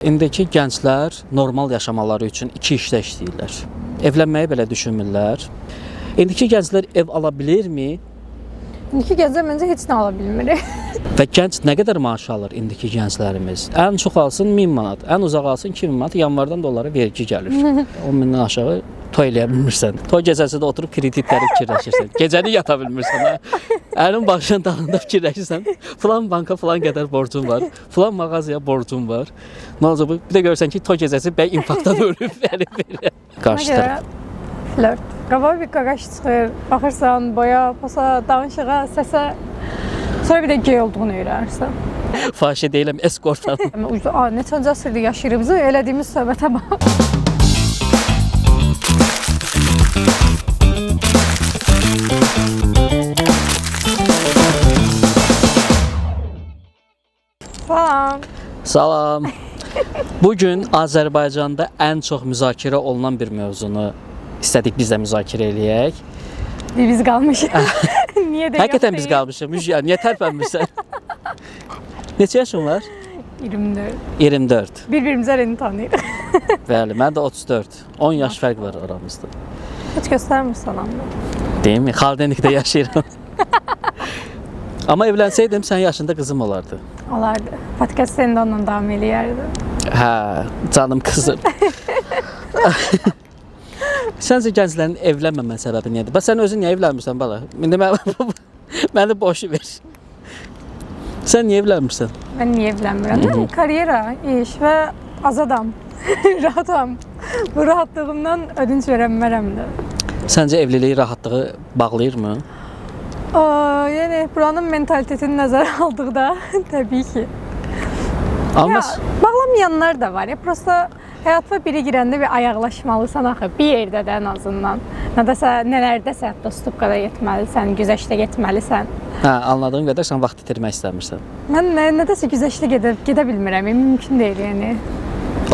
İndiki gənclər normal yaşamaları üçün iki işdə işləyirlər. Evlənməyi belə düşünmürlər. İndiki gənclər ev ala bilirmi? İndiki gənclər məncə heç nə ala bilmir. Və gənc nə qədər maaş alır indiki gənclərimiz? Ən çox alsın 1000 manat, ən uzaq alsın 2000 manat, yanvardan da onlara vergi gəlir. 10.000-dən aşağı toy eləyə bilmirsən. Toy gecəsində oturub kreditləri fikirləşirsən. Gecəni yata bilmirsən. Əlin başının dalında fikirləşirsən. Falan banka falan qədər borcun var. Falan mağazaya borcun var. Nə olacaq bu? Bir də görürsən ki, toy gecəsi bəy infarktdan ölüb verir. Qarşıdır. Flört. Qaba bir qaqaş çıxır, baxırsan boya, posa, danışığa, səsə. Sonra bir də gey olduğunu öyrənirsən. Fahişə deyiləm, eskortdan. Neçənci əsrdə yaşayırıq, elədiyimiz söhbətə bax. Salam. Salam. Bugün Azərbaycanda ən çox müzakirə olunan bir mövzunu istədik biz də müzakirə eləyək. Biz qalmışıq. Niyə də Həqiqətən biz qalmışıq. Müjgan, niyə tərpənmirsən? Neçə yaşın var? 24. 24. Bir-birimizə rəni tanıyırıq. Bəli, mən də 34. 10 yaş fərq var aramızda. Heç göstərmirsən amma. Deyilmi? Xaldenikdə yaşayıram. Amma evlənsəydim sənin yaşında qızım olardı. Olardı. Podcast senin də onunla davam eləyərdi. Hə, canım qızım. Səncə gənclərin evlənməmə səbəbi nədir? Bax sən özün niyə evlənmirsən bala? İndi məni boşu ver. Sən niyə evlənmirsən? Mən niyə evlənmirəm? Karyera, iş və azadam. Rahatam. Bu rahatlığımdan ödünç verəmmərəm də. Səncə evliliyi rahatlığı bağlayırmı? Yəni buranın mentalitetini nəzərə aldıqda təbii ki. Amma Bağlamayanlar da var ya. Prosta həyatına biri girəndə bir ayaqlaşmalısan axı. Bir yerdə də ən azından. Nələrdəsə hətta stupkada getməlisən, güzəştə getməlisən. hə, anladığım qədər sən vaxt itirmək istəmirsən. Mən nədəsə güzəştə gedə bilmirəm. Mümkün deyil yəni.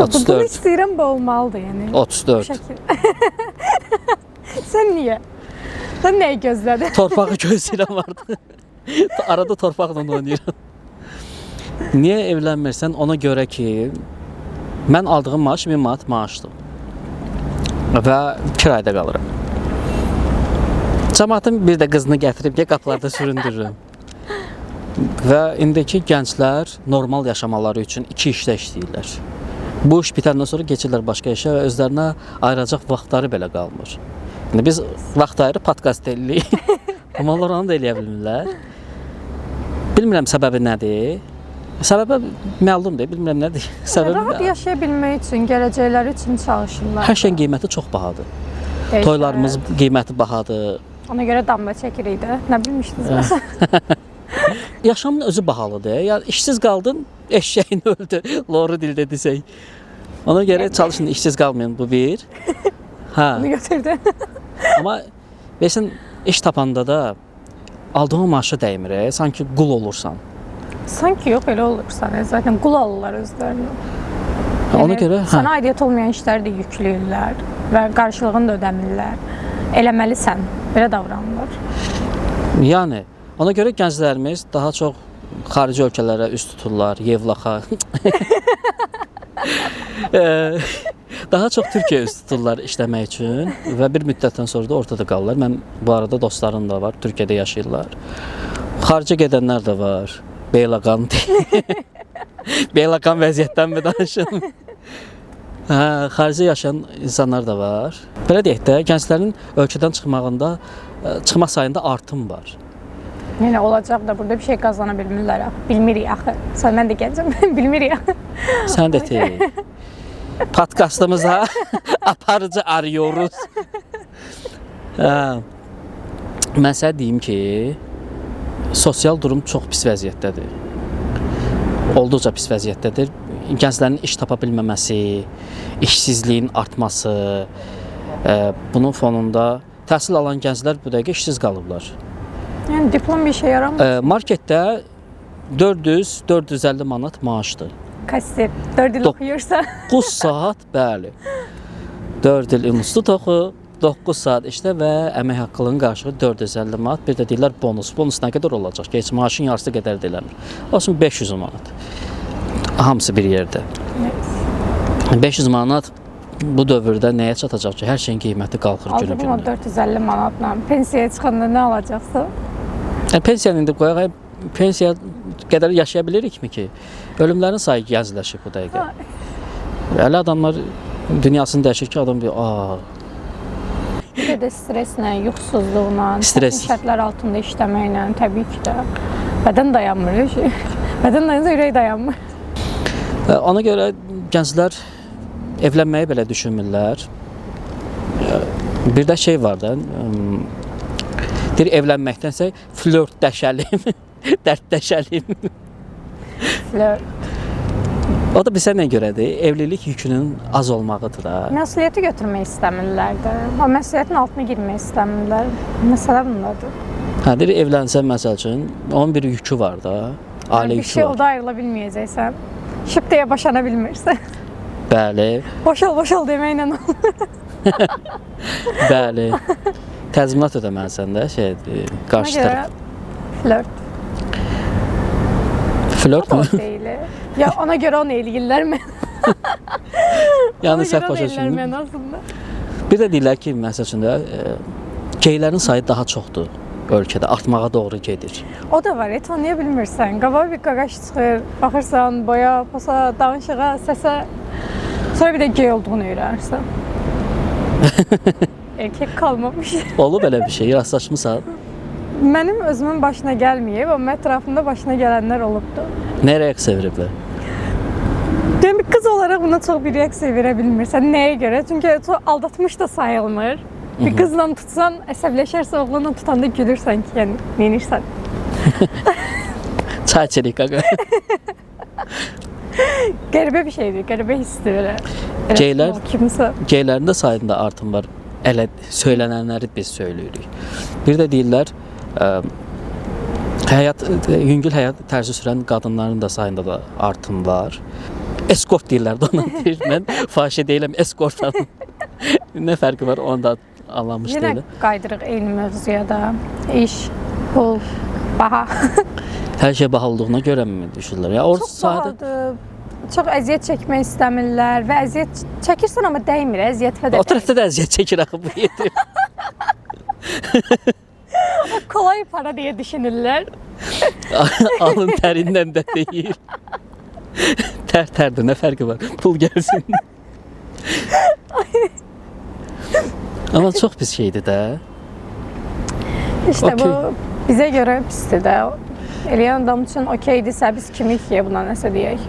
34. Bunu istəyirəm, bu olmalıdır yəni. 34. Sən niyə? Sən nəyi gözlədin? Torpağı gözləyirəm vardı. Arada torpaqla oynayıram. Niyə evlənmirsən? Ona görə ki, mən aldığım maaş 1000 manat maaşdır. Və kirayədə qalıram. Cəmaatın bir də qızını gətirib deyə qapılarda süründürürəm. Və indiki gənclər normal yaşamaları üçün iki işdə işləyirlər. Bu iş bitəndən sonra keçirlər başqa işə və özlərinə ayıracaq vaxtları belə qalmır. İndi biz vaxt ayırıb podkast eləyirik. Amma onlar onu da eləyə bilmirlər. Bilmirəm səbəbi nədir. Səbəbi məlumdur, bilmirəm nədir. Səbəbi Rahat yaşaya bilmək üçün, gələcəkləri üçün çalışırlar. hər şeyin qiyməti çox bahadır. Deyirlər. Toylarımız qiyməti bahadır. Ona görə damba çəkirik də. Nə bilmişdiniz? Yaşamın özü bahalıdır. Yəni işsiz qaldın, eşşəyin öldü. Loru dildə desək. Ona görə çalışın işsiz qalmayın, bu bir. Hə. Bunu götürdü. Amma besən iş tapanda da aldığın maaşa dəymir, sanki qul olursan. Sanki yox elə olursan. Zaten qul alırlar özlərini. Ona görə Sana aidiyyət olmayan işləri də yükləyirlər və qarşılığını da ödəmirlər. Eləməlisən. Belə davranırlar. Yəni ona görə gənclərimiz daha çox xarici ölkələrə üst tuturlar, Yevlaxa. Daha çox Türkiyə üst tuturlar işləmək üçün və bir müddətdən sonra da ortada qalırlar. Mən bu arada dostlarım da var, Türkiyədə yaşayırlar. Xaricə gedənlər də var. Beyləqan. Beyləqan vəziyyətdənmi danışım? Hə, xaricdə yaşayan insanlar da var. Belə deyək də, gənclərin ölkədən çıxmaq sayında artım var. Yəni olacaq da burada bir şey qazana bilmirlər. Bilmirik axı. Mən də gəncəm, bilmirik. Sən də tey. Podkastımıza aparıcı arıyoruz. Mən sənə deyim ki, sosial durum çox pis vəziyyətdədir. Olduqca pis vəziyyətdədir. Gənclərin iş tapa bilməməsi, işsizliyin artması, bunun fonunda təhsil alan gənclər bu dəqiqə işsiz qalıblar. Yəni diplom bir şey yaramır. Marketdə 400-450 manat maaşdır. Kassir 4 il oxuyursa 9 saat, bəli. 4 il institut oxu, 9 saat işlə və əmək haqqının qarşılığı 450 manat. Bir də deyirlər bonus. Bonus nə qədər olacaq? Heç maaşın yarısı qədər deyiləmir. Olsun 500 manat. Hamısı bir yerdə. 500 manat bu dövrdə nəyə çatacaq ki? Hər şeyin qiyməti qalxır Aldığım o günü-günə. 450 manatla pensiyaya çıxanda nə alacaqsan? Pensiyanı indi qoyaq, pensiya qədər yaşaya bilirikmi ki? Ölümlərin sayı gəncləşib bu dəqiqə. Elə adamlar dünyasını dəyişir ki, adam bir Bir də streslə, yuxusuzluqla, Stres. çətin şərtlər altında işləməklə təbii ki də bədən dayanmır. Bədən dayansa ürək dayanmır. Ona görə gənclər evlənməyi belə düşünmürlər. Bir də şey var da, deyir evlənməkdənsə flörtləşəlim, dərdləşəlim. Flört. O da bizə nə görədir? Evlilik yükünün az olmağıdır da. Məsuliyyəti götürmək istəmirlər də. O məsuliyyətin altına girmək istəmirlər. Məsələ bundadır. Hə, deyir evlənsən məsəl üçün, onun bir yükü var da, ailə Bir yükü şey var. olda ayrıla bilməyəcəksən. Şıp deyə başana bilmirsən. Bəli, Boşal deməklə olur. bəli. Təzminat ödəməlisən də, qarşı Ona tərəf. görə flört. Flört O mü? da deyil. Ya ona görə onu eləyirlər mən. Yəni Ona səhv görə onu başa eləyirlər düşdün. mən aslında. Bir də deyirlər ki, məsəl üçün də geylərin sayı daha çoxdur ölkədə, artmağa doğru gedir. O da var, tanıya bilmirsən. Qabağa bir qaqaş çıxır, baxırsan boya, posa, danışığa, səsə. Sonra bir də gey olduğunu öyrənirsən. Erkek kalmamış. Olub elə bir şey, rastlaşmısan? Mənim özümün başına gəlməyib, amma ətrafımda başına gələnlər olubdu. Nə reaksiya veriblər? Yəni bir qız olaraq buna çox bir reaksiya verə bilmirsən. Nəyə görə? Çünki çox aldatmış da sayılmır. Bir qızla tutsan, əsəbləşərsə, oğlanla tutanda gülürsən ki, yəni neynirsən? Çay içirik qaqa. Qəribə bir şeydir, qəribə hissdir elə. Geylər- Kimsə. Geylərin də sayında artım var. Elə söylənənləri biz söyləyirik. Bir də deyirlər, yüngül həyat tərzi sürən qadınların da sayında da artım var. Eskort deyirlər də ona deyir. Mən fahişə deyiləm, eskortam. Nə fərqi var onu da anlamış Yenə deyiləm. qaydırıq eyni mövzuya da. İş, pul, baha. Hər şey baha olduğuna görə mi düşünürlər? Ya orada Çox sadə bahadır. Çox əziyyət çəkmək istəmirlər və əziyyət çəkirsən amma dəymir, əziyyətə də. o tərəfdə də əziyyət çəkir axı bu yedir. Kolay para deyə düşünürlər. Alın tərindən də deyir. Tərdir, nə fərqi var? Pul gəlsin. Amma çox pis şeydir də. İşte Okey. bu bizə görə pisdir də. Eləyən adam üçün okeydirsə biz kimik ki buna nəsə deyək.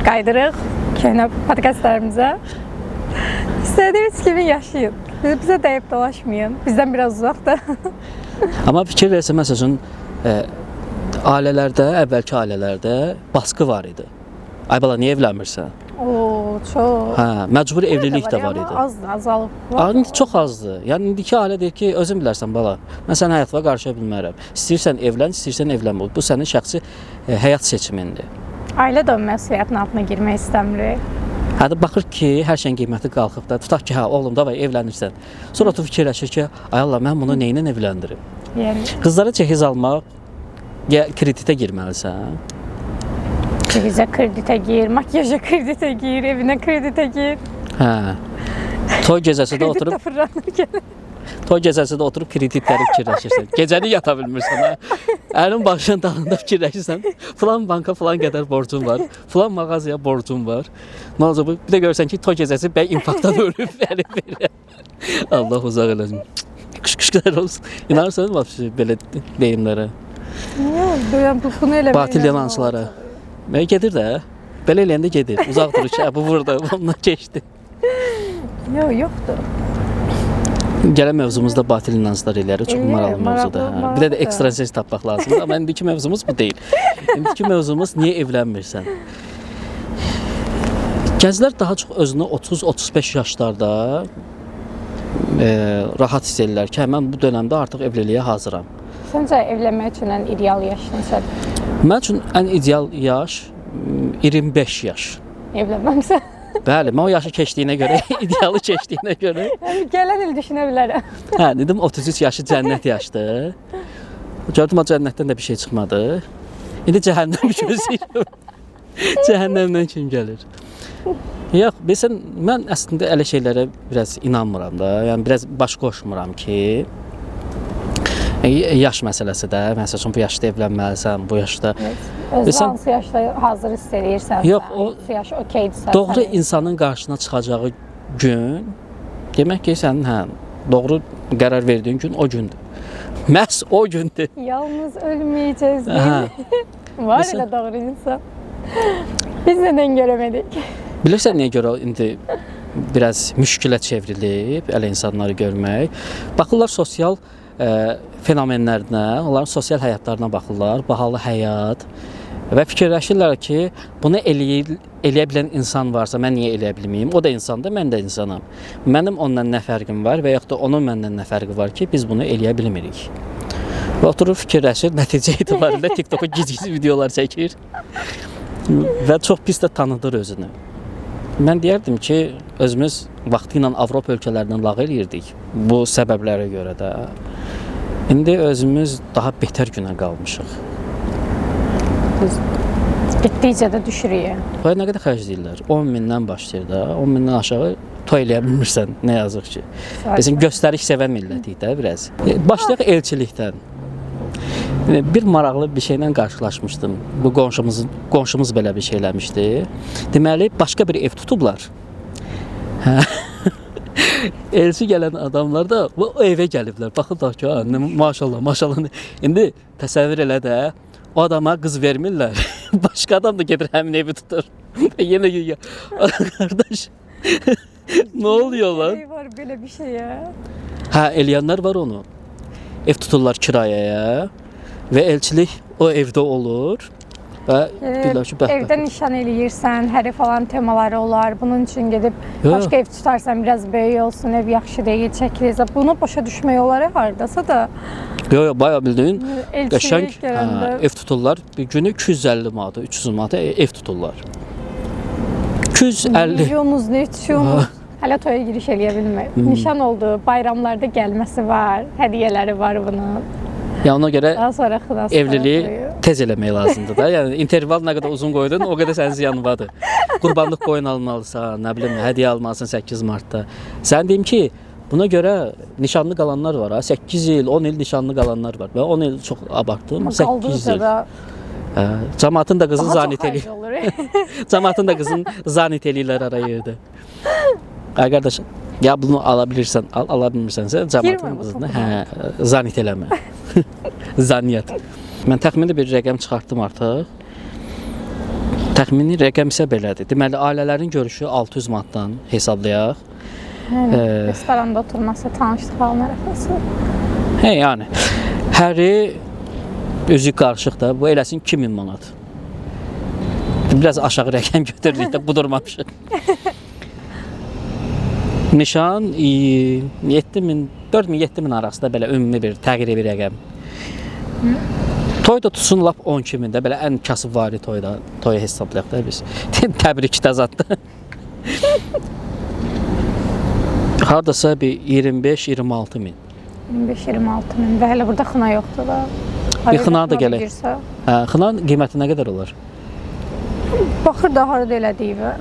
Qaydırıq köhnə podkastlarımıza. İstədiyiniz kimi yaşayın. Bizə dəyib dolaşmayın. Bizdən biraz uzaqda. Amma fikir versə, məsəl üçün, ailələrdə, əvvəlki ailələrdə baskı var idi. Ay bala, niyə evlənmirsən? Oo, çox. Hə, məcburi evlilik də var Amma idi. azdır, azalıb. İndi çox azdır. Yəni indiki ailə deyir ki, özün bilərsən bala. Mən sənin həyatına qarışa bilmərəm. İstəyirsən evlən, istəyirsən evlənmə. Bu sənin şəxsi həyat seçimindir. Ailə də o məsuliyyətin altına girmək istəmir. Hətta baxır ki, hər şeyin qiyməti qalxıb da. Tutaq ki, hə oğlum da evlənirsən. Sonra oturub fikirləşir ki, ay Allah, mən bunu nə ilə evləndirim? Yəni Qızlara cehiz almaq, ya kreditə girməlisən. cihizə kreditə gir, makyaja kreditə gir, evinə kreditə gir. Hə. Toy gecəsi də oturub Kredit də fırlanır. Toy gecəsi də oturub kreditləri fikirləşirsən. Gecəni yata bilmirsən ha. Əlin başının dalında fikirləşirsən. Falan banka falan qədər borcun var. Falan mağazaya borcun var. Nə olacaq bu? Bir də görürsən ki, toy gecəsi bəy infarktdan ölüb verir. Allah uzaq eləsin. Qış-qışlar olsun. İnanırsan mı belə deyimlərə? Yox, belə bunu eləmək. Batil yalancılara. Mən gedir də. Belə eləyəndə gedir. Uzaq durur ki, bu burada, ondan keçdi. Yox, yoxdur. Gələn mövzumuzda batil inanclar eləyərik. Çox maraqlı mövzudur. Hə. Bir də ekstra ses tapmaq lazımdır. Amma indiki mövzumuz bu deyil. İndiki mövzumuz niyə evlənmirsən? Gənclər daha çox özünü 30-35 yaşlarda rahat hiss edirlər ki, mən bu dönəmdə artıq evliliyə hazıram. Səncə evlənmək üçün ən ideal yaş neçədir? Mən üçün ən ideal yaş 25 yaş. Evlənməmsən. Bəli, mən o yaşı keçdiyinə görə, idealı keçdiyinə görə. Yəni gələn il düşünə bilərəm. Hə, dedim 33 yaşı cənnət yaşdır. Gördüm o cənnətdən də bir şey çıxmadı. İndi cəhənnəm gözləyirəm. Cəhənnəmdən kim gəlir? Yox, bilirsən, mən əslində elə şeylərə biraz inanmıram da. Yəni biraz baş qoşmuram ki, yaş məsələsi də. Məsəl üçün bu yaşda evlənməlisən, bu yaşda. Özü hansı yaşda hazır hiss edirsən? Yox, o yaş okeydirsə. doğru insanın qarşısına çıxacağı gün demək ki, sənin doğru qərar verdiyin gün o gündür. Məhz o gündür. Yalnız ölməyəcəz. Var Mesela- elə doğru insan. Biz nədən görəmədik? Bilirsən niyə görə indi biraz müşkilə çevrilib elə insanları görmək? Baxırlar sosial fenomenlərinə, onların sosial həyatlarına baxırlar, bahalı həyat və fikirləşirlər ki, bunu eləyə bilən insan varsa mən niyə eləyə bilməyim? O da insandır, mən də insanam. Mənim ondan nə fərqim var və yaxud da onun məndən nə fərqi var ki, biz bunu eləyə bilmirik. Və oturur fikirləşir, nəticə etibarilə TikToka gic-gic videolar çəkir və çox pis də tanıdır özünü. Mən deyərdim ki, özümüz vaxtı ilə Avropa ölkələrindən lağ eləyirdik bu səbəblərə görə də. İndi özümüz daha betər günə qalmışıq. Bitdikcə də düşürük. Toya nə qədər xərcləyirlər? 10 mindən başlayır da, 10 mindən aşağı toy eləyə bilmirsən, nə yazıq ki. Bizim göstəriş sevən millətik də biraz. Başlayaq elçilikdən. Bir maraqlı bir şeylə qarşılaşmışdım. Bu qonşumuz belə bir şey eləmişdi. Deməli, başqa bir ev tutublar. Elçi gələn adamlar da o evə gəliblər. Baxırlar ki, maşallah, maşallah. İndi təsəvvür elə də, o adama qız vermirlər. Başqa adam da gedir həmin evi tutur. Yenə qardaş. Nə oluyor lan? Var belə bir şeyə. Eləyənlər var onu. Ev tuturlar kirayəyə və elçilik o evdə olur. Və deyirlər ki, evdə nişan eləyirsən, həri falan temaları olar. Bunun üçün gedib başqa ev tutarsan, biraz böyük olsun, ev yaxşı deyil, çəkilir. Bunu başa düşmək olar hardasa da. Yox, bayağı bildiyin qəşəng ev tuturlar. Bir günü 250 manat, 300 manat ev tuturlar. 250 milyonuz, ne içiyorsunuz? Hələ toya giriş eləyə bilmir. Nişan oldu, bayramlarda gəlməsi var, hədiyyələri var bunun. Ya ona görə evliliyi tez eləmək lazımdır da. Yəni interval nə qədər uzun qoydun, o qədər sənin ziyanındadır. Qurbanlıq qoyun almalısan, nə bilim, hədiyyə almalısan 8 martda. Sən deyim ki, buna görə nişanlı qalanlar var ha. 8 il, 10 il nişanlı qalanlar var. Və 10 il çox abartdım. 8 il. Cəmaatın da qızın zanit eləyir. Cəmaatın da qızın zanit eləyirlər arayırdı. Ay qardaş, ya bunu ala bilirsən, ala bilmirsənsə cəmaatın qızını zanit eləmə. Zaniyyət. Mən təxmini bir rəqəm çıxartdım artıq. Təxmini rəqəm isə belədir. Deməli, ailələrin görüşü 600 manatdan hesablayaq. Restoranda oturması, tanışlıq halın ərəfəsi. Yəni, həri özü qarışıq da, bu eləsin 2000 manat. Biraz aşağı rəqəm götürdük də, budurmamışıq. Nişan 7000, 4000-7000 arasında belə ümumi bir təqribi bir rəqəm. Toy da tutsun lap 12.000-də, belə ən kasıbvari toya hesablayaq da biz. Təbrik də zaddır. Hardasa bir 25-26 min. 25-26 min. Və hələ burada xına yoxdur da. Xına da gələk. Xına qiyməti nə qədər olar? Baxır da harada elədiyi və.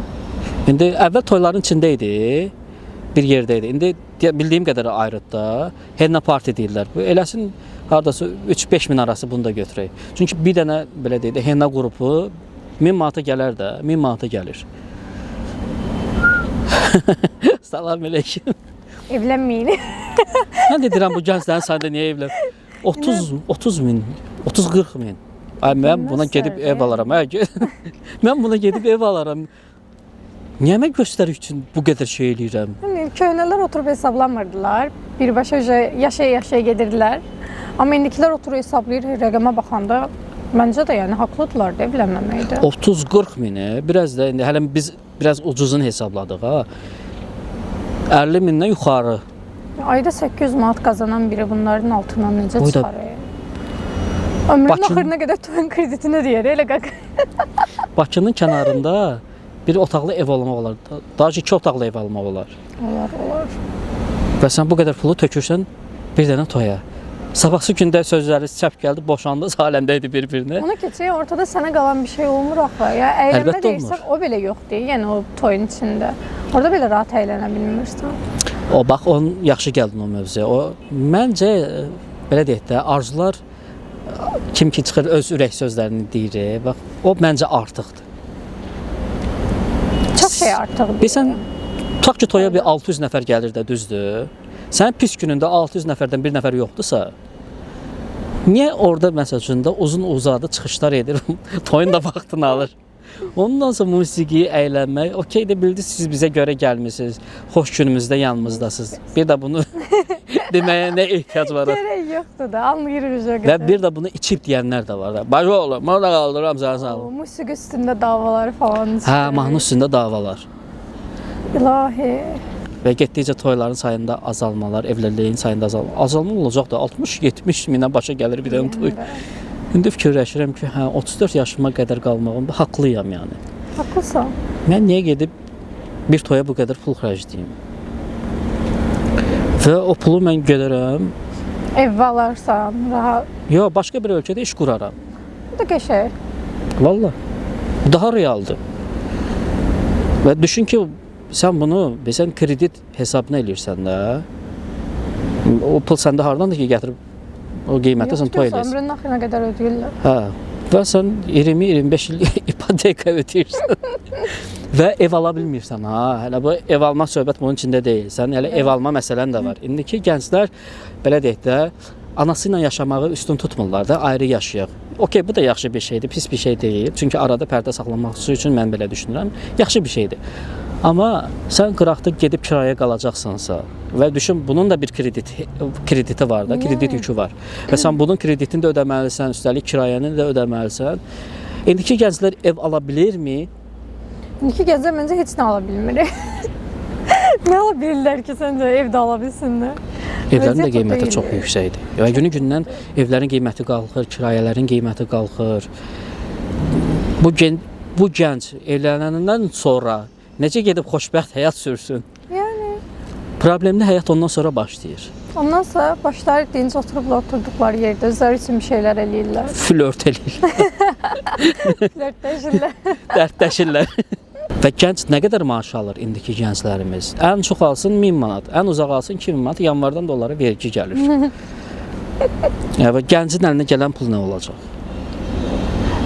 İndi əvvəl toyların içində idi, bir yerdə idi. İndi bildiyim qədər ayrıqda, henna parti deyirlər. Bu eləsin hardasa 3-5 min arası bunu da götürək. Çünki bir dənə belə deyək də henna qrupu 1000 manata gələr də, 1000 manata gəlir. Salam əleykum. Evlənməyin. Mən də deyirəm bu gənclərin sayında niyə evlən? 30 min, 30-40 min. Ay mən buna gedib ev alaram. Mən buna gedib ev alaram. Niyə mən göstərik üçün bu qədər şey eləyirəm? Köhnələr oturub hesablamırdılar. Birbaşa yaşaya-yaşaya gedirdilər. Amma indikilər oturub hesablayır, rəqəmə baxanda məncə də yəni haqlıdırlar da evlənməməkdə. 30-40 mini, biraz da indi hələ biz biraz ucuzunu hesabladıq ha. 50 mindən yuxarı. Ayda 800 manat qazanan biri bunların altından necə çıxarır? Ömrünün axırına qədər toyun kreditini ödəyər, elə qaq. Bakının kənarında bir otaqlı ev almaq olar. Daha 2 otaqlı ev almaq olar. Olar. Və sən bu qədər pulu tökürsən bir dənə toya. Sabahsı gündə sözləri çəp gəldi, boşandınız, aləmdə idi bir-birinə. Ona keçək, ortada sənə qalan bir şey olmur axı. Ya əylənmə Əlbəttə deyirsən, o belə yoxdur. Yəni o toyun içində. Orada belə rahat əylənə bilmirsən. O bax, onun yaxşı gəldin o mövzuya. O məncə belə deyək də, arzular kim ki çıxır öz ürək sözlərini deyir. Bax, o məncə artıqdır. Çox şey artıqdır. Bilirsən, tutaq ki toya bir 600 nəfər gəlir də, düzdür? Sənin pis günündə 600 nəfərdən bir nəfər yoxdursa, niyə orada məsəl üçün də uzun-uzadı çıxışlar edir, toyun da vaxtını alır. Ondan sonra musiqi, əylənmək, okey də bildiniz, siz bizə görə gəlmisiniz, xoş günümüzdə yanımızdasınız. Bir də bunu deməyə nə ehtiyac var? Gərək yoxdur da, anlayırıq o Və qədər. bir də bunu içib deyənlər də var da. Başı oğlum, mən də qaldırıram səni sağ ol. Musiqi üstündə davaları falan. Hə, mahnı üstündə davalar. İlahi. Və getdikcə toyların sayında azalmalar, evliliyin sayında azalma olacaq da 60-70 minə başa gəlir bir dənə toy. İndi fikirləşirəm ki, hə 34 yaşıma qədər qalmağımda haqlıyam yəni. Haqlısan. Mən niyə gedib bir toya bu qədər pul xərcləyim? Və o pulu mən gedərəm, Ev alarsan, rahat. ya başqa bir ölkədə iş quraram. Bu da qəşəng. Valla. Daha realdır. Və düşün ki, sən bunu bilsən kredit hesabına eləyirsən də. O pul səndə hardandır ki, gətirib o qiymətə sən toy eləyirsən. Ömrünün axırına qədər ödəyirlər. Hə. Və sən 20-25 il ipoteka ödəyirsən. Və ev ala bilmirsən ha. Hələ bu ev almaq söhbət bunun içində deyil. Sən hələ ev alma məsələn də var. İndiki gənclər belə deyək də anası ilə yaşamağı üstün tutmurlar da, ayrı yaşayaq. Okey, bu da yaxşı bir şeydir, pis bir şey deyil. Çünki arada pərdə saxlamaq üçün mən belə düşünürəm. Yaxşı bir şeydir. Amma sən qıraqda gedib kiraya qalacaqsansa və düşün bunun da bir krediti var da, kredit yükü var. Və sən bunun kreditini də ödəməlisən, üstəlik kirayəni də ödəməlisən. İndiki gənclər ev ala bilirmi? İndiki gənclər məncə heç nə ala bilmir. Nə ala bilirlər ki, səncə evdə ala bilsinlər? Evlərin də Vəziyyət o qiyməti deyil. çox yüksəkdir. Və günü-gündən evlərin qiyməti qalxır, kirayələrin qiyməti qalxır. Bu gənc evlənəndən sonra necə gedib xoşbəxt həyat sürsün? Yəni Problemli həyat ondan sonra başlayır. ondan sonra başları dinc oturduqları yerdə özləri üçün bir şeylər eləyirlər. Flört eləyir, Flörtləşirlər. dərdləşirlər. Və gənc nə qədər maaş alır indiki gənclərimiz? Ən çox alsın 1000 manat, ən uzaq alsın 2000 manat, yanvardan da onlara vergi gəlir. Və gəncin əlinə gələn pul nə olacaq?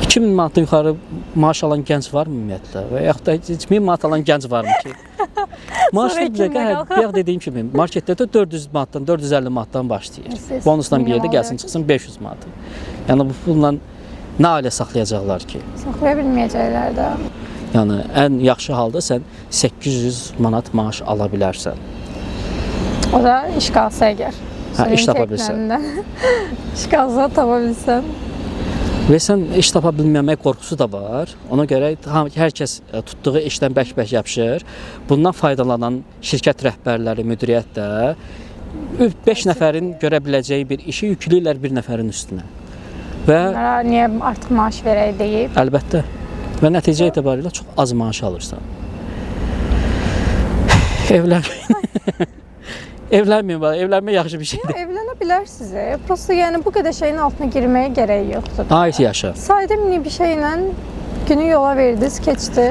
2000 manatdan yuxarı maaş alan gənc var mı ümumiyyətlə? Və yaxud da 1000 manat alan gənc varmı ki? Maaşlı bir dəqiqə, bayaq dediyim kimi, marketdə də 400 manatdan, 450 manatdan başlayır. Bonusdan bir yerdə gəlsin, çıxsın 500 manat. Yəni bu pulla nə ailə saxlayacaqlar ki? Saxlaya bilməyəcəklər də. Yəni ən yaxşı halda sən 800 manat maaş ala bilərsən. O da iş qalsa əgər. Hə, iş tapa bilsən. İş qalsa tapa bilsən. Və sən iş tapa bilməmək qorxusu da var. Ona görə hər kəs tutduğu işdən bərk-bərk yapışır. Bundan faydalanan şirkət rəhbərləri, müdiriyyət də 5 nəfərin görə biləcəyi bir işi yükləyirlər bir nəfərin üstünə. Və Onlara niyə artıq maaş verək deyib. əlbəttə və nəticə etibarilə çox az maaş alırsan. Evlənmək yaxşı bir şeydir. Evlənə bilərsiniz. Prosta yəni bu qədər şeyin altına girməyə gərək yoxdur. Ait yaşa. Sadə mini bir şeylə günü yola verdiniz, keçdi.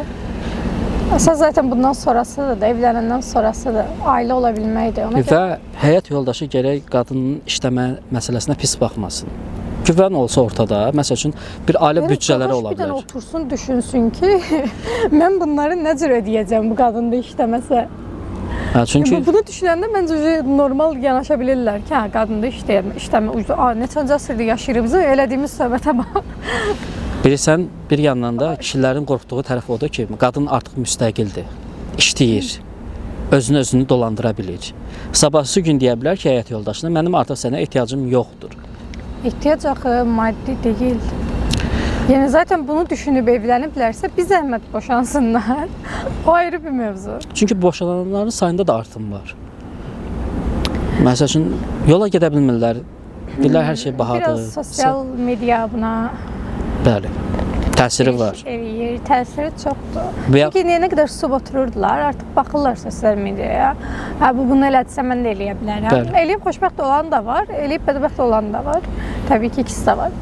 Əsas zaten bundan sonrası da, evlənəndən sonrası da ailə ola bilməkdir. Ona Və həyat yoldaşı gərək qadının işləmə məsələsinə pis baxmasın. Güvən olsa ortada, məsəl üçün bir ailə büdcələri ola Bir dənə bilər. otursun, düşünsün ki, mən bunları nə cür ödəyəcəm bu qadın da işləməsə. Hə, çünki Bunu düşünəndə məncə normal yanaşa bilirlər ki, hə, qadın da işləmə ucuz. Neçənci əsrdə yaşayırıq, biz elədiyimiz söhbətə bax. bilirsən, bir yandan da kişilərin qorxduğu tərəf odur ki, qadın artıq müstəqildir, işləyir, özünü dolandıra bilir. Sabahsı gün deyə bilər ki, həyat yoldaşına, mənim artıq sənə ehtiyacım yoxdur. Ehtiyac axı maddi deyil. Yəni zaten bunu düşünüb evləniblərsə bir zəhmət boşansınlar. O ayrı bir mövzu. Çünki boşananların sayında da artım var. Məsəl üçün yola gedə bilmirlər, bilirlər hər şey bahadır. Biraz sosial media buna Bəli, təsiri var. eləyir. təsiri çoxdur. Və ya- Çünki nə qədər susub otururdular, artıq baxırlar sosial mediaya. Hə bu bunu elədirsə mən də eləyə bilərəm. Bəli. Eləyib xoşbəxt olan da var, eləyib bədbəxt olan da var. Təbii ki, ikisi də var.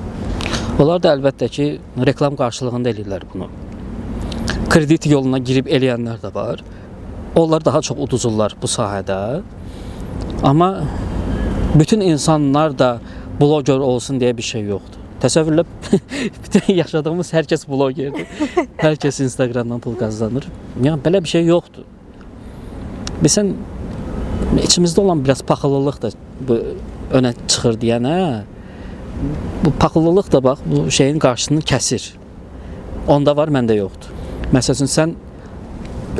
Onlar da əlbəttə ki, reklam qarşılığında eləyirlər bunu. Kredit yoluna girib eləyənlər də var. Onlar daha çox uduzurlar bu sahədə. Amma bütün insanlar da bloger olsun deyə bir şey yoxdur. Təsəvvürlə bütün yaşadığımız hər kəs blogerdir. Hər kəs Instagramdan pul qazanır. Yəni belə bir şey yoxdur. Bilsən içimizdə olan biraz paxıllılıq da bu önə çıxır deyənə, bu paxıllılıq da bax bu şeyin qarşısını kəsir. Onda var, məndə yoxdur. Məsələn, sən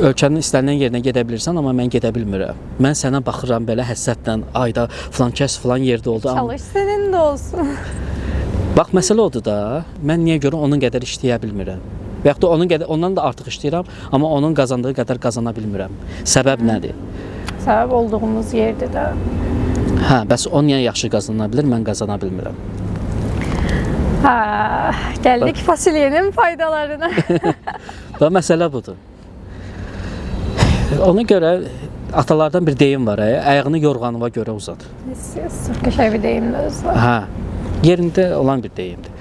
ölkənin istənilən yerinə gedə bilirsən, amma mən gedə bilmirəm. Mən sənə baxıram belə həsrətlə, ayda filan kəs filan yerdə oldu. Çalış sənin də olsun. Bax, məsələ odur da, mən niyə görə onun qədər işləyə bilmirəm? Və yaxud da onun qədər, ondan da artıq işləyirəm, amma onun qazandığı qədər qazana bilmirəm. Səbəb nədir? Səbəb olduğumuz yerdə də. Hə, bəs o niyə yaxşı qazana bilir, mən qazana bilmirəm? Hə, gəldik fasulyenin faydalarına. Və məsələ budur. Ona görə atalardan bir deyim var, ayağını yorğanıva görə uzat. Sırf qəşəng bir deyimdir özü. Hə, yerində olan bir deyimdir.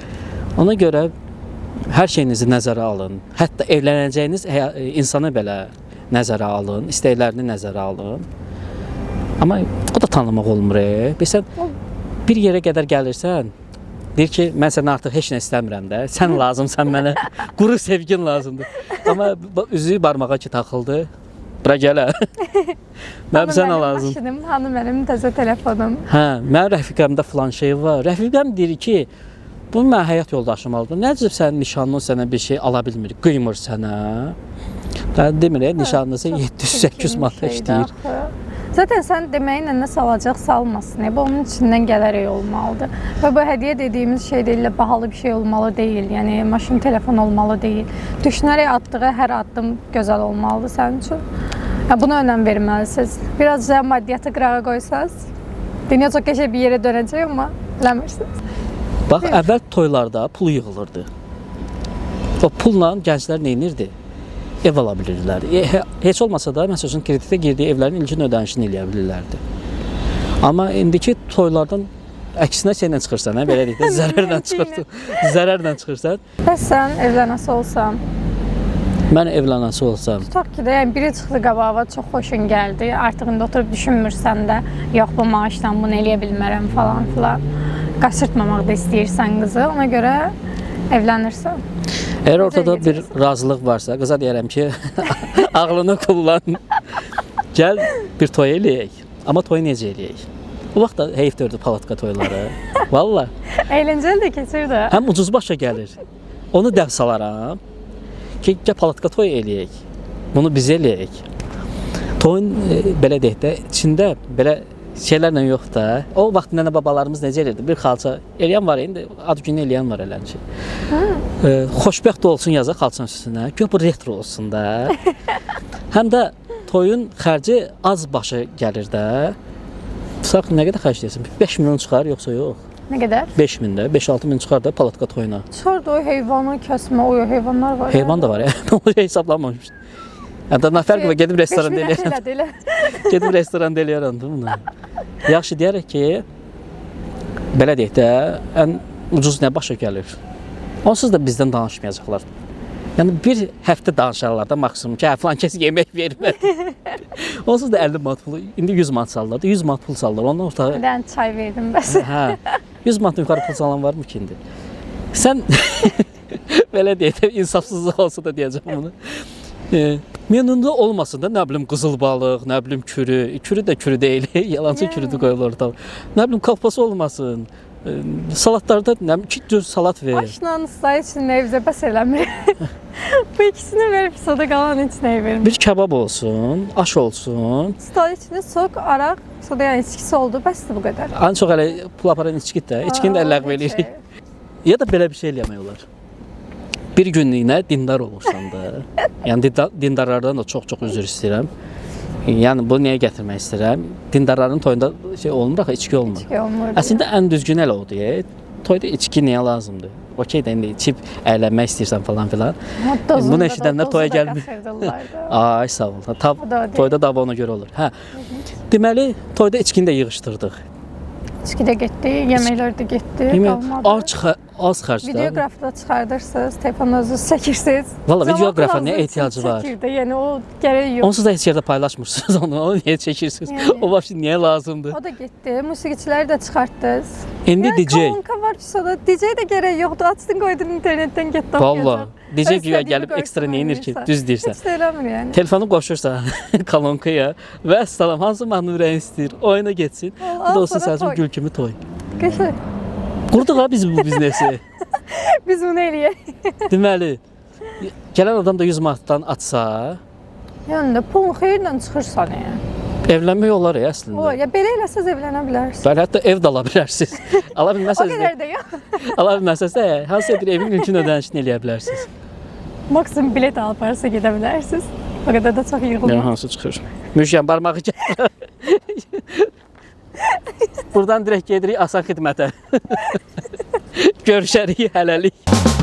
Ona görə hər şeyinizi nəzərə alın. Hətta evlənəcəyiniz insanı belə nəzərə alın, istəklərini nəzərə alın. Amma o da tanımaq olmur. Bilsən, bir yerə qədər gəlirsən, deyir ki, mən səni artıq heç nə istəmirəm də, sən lazımsan mənə, quru sevgin lazımdır. Amma üzüyü barmağa ki taxıldı, bura gələ. Mənim sənə lazım. Maşınım, hanı mənim təzə telefonum. Hə, mənim rəfiqəmdə filan şey var. Rəfiqəm deyir ki, bu mənim həyat yoldaşım oldu. Nəcib sənin nişanlın sənə bir şey ala bilmir, qıymır sənə. Demir, nişanlısı 700-800 manat işləyir. Zaten sən deməyinlə nəsə alacaq salmasın. Bu onun içindən gələrək olmalıdır. Və bu hədiyyə dediyimiz şey deyil, bahalı bir şey olmalı deyil. Yəni maşın, telefon olmalı deyil. Düşünərək atdığı hər addım gözəl olmalıdır sənin üçün. Buna önəm verməlisiniz. Biraz da maddiyyatı qırağa qoysanız, dünya çox qəşəng bir yerə dönəcək, amma eləmirsiniz. Bax, əvvəl toylarda pul yığılırdı. O pulla gənclər nə edirdi? Ev ala bilirdilər. Heç olmasa da, məsələn, kreditə girdiyi evlərin ilkin ödənişini eləyə bilirlərdi. Amma indiki toylardan əksinə şeylə çıxırsan, belə deyək də, zərərlə çıxırsan. Zərərlə çıxırsan. Bəs sən evlənəsi olsan, mən evlənəsi olsam, tutaq ki də, yəni biri çıxdı qabağa, çox xoşun gəldi. Artıq indi oturub düşünmürsən də, yox bu maaşdan bunu eləyə bilmərəm falan filan. Qaçırtmamaq da istəyirsən qızı, ona görə evlənirsən. Əgər ortada bir razılıq varsa, qıza deyərəm ki, ağlını kullan. Gəl bir toy eləyək. Amma toyu necə eləyək? Bu vaxt da heyfdirdi palatka toyları. Valla. Əyləncəli də keçir də. Həm ucuz başa gəlir. Onu dəv salaram ki, gəl palatka toy eləyək. Bunu biz eləyək. Toyun belə deyək də, içində belə şeylərlə yox da. O vaxt nənə babalarımız necə elirdi? Bir xalça eləyən var, indi ad günü eləyən var eləncə. Xoşbəxt olsun yazaq xalçanın üstünə. Gör bu retro olsun da. Həm də toyun xərci az başa gəlir də. Tutaq nə qədər xərcləyirsən? 5 milyon çıxar yoxsa yox? Nə qədər? 5 min də, 5-6 min çıxar da palatka toyuna. Çıxardı o heyvanı kəsmə, o heyvanlar var. Heyvan da var ya. Onu hesablanmamışdı. Yəni nə fərqi var? Gedib restoranda eləyirəm. Gedib restoranda eləyirəm bunu. Yaxşı deyərək ki, belə deyək də, ən ucuz nə başa gəlir? Onsuz da bizdən danışmayacaqlar. Yəni bir həftə danışarlar da maksimum ki, falan kəs yemək vermədi. Onsuz da 50 manat pulu, indi 100 manat salırlar da, 100 manat pul salırlar. Ondan orta... Dən çay verdim bəs. Hə, 100 manat yuxarı pul salan var mı ki indi? Sən, belə deyək də, insafsızlıq olsa da deyəcəm bunu. Menündə olmasın da, nə bilim, qızıl balıq, nə bilim, kürü. Kürü də kürü deyil, yalancı kürüdür qoyulur orada. Nə bilim, kalpası olmasın. Salatlarda nə bilim, 2 cür salat ver. Başla ıslah için evdə bəs eləmir. Bu ikisini verib soda qalan içinə vermir. Bir kebab olsun, aş olsun. Stol içində sok, araq, soda yəni içkisi oldu, bəsdir bu qədər. Ən çox hələ pul aparan içkidir də, içkini də ləğv eləyirik. Ya da belə bir şey eləmək olar. Bir günlüyünə dindar olursan da. Yəni dindarlardan da çox-çox üzr istəyirəm. Yəni bunu niyə gətirmək istəyirəm? Dindarların toyunda şey olmur axı, içki olmur. İçki olmur. Əslində ən düzgün elə odur. Toyda içki niyə lazımdır? okey də indi içib əylənmək istəyirsən falan filan. Bunu eşidənlər toya gəlmir. Ay sağ ol. Toyda da ona görə olur. Hə. Deməli, toyda içkini də yığışdırdıq. İçki də getdi, yeməklər də getdi, qalmadı. Az xərcdə. Videoqrafda çıxardırsınız, telefonunuzu çəkirsiniz. Valla videoqrafa nə ehtiyacı var? Çəkirdi, yəni o gərək yox. Onsuz da heç yerdə paylaşmırsınız onu niyə çəkirsiniz? O vəbşi niyə lazımdır? O da getdi, musiqiçiləri də çıxartdınız. İndi DJ. Kolonka var ki, sonra DJ də gərək yoxdur, açdın qoydun internetdən getdi oxuyacaq. Valla, DJ güya gəlib ekstra nə inir ki, düz deyirsən. Heç də eləmir yəni. Telefonu qoşursan kolonkaya və əssalam, hansı mahnı ürəyin istəyir, oyuna getsin. Bu da olsun sənin gül kimi toy. Qəşəng. Qurduq ha biz bu biznesi. Biz bunu eləyək. Deməli, gələn adam da 100 manatdan atsa, yəni də pulun xeyirlə çıxırsan yəni. Evlənmək olar ya əslində. O, ya belə eləsəz evlənə bilərsiniz. Bəli, hətta ev də ala bilərsiniz. Ala bilməsəz O qədər də yox. Ala bilməsəz də hansısa bir evin mümkün ödənişini eləyə bilərsiniz. Maksimum bilet alıb arası gedə bilərsiniz. O qədər də çox yığılmaz. Yəni hansı çıxır? Müşkən barmağı gətir. Buradan direkt gedirik asan xidmətə. Görüşərik hələlik.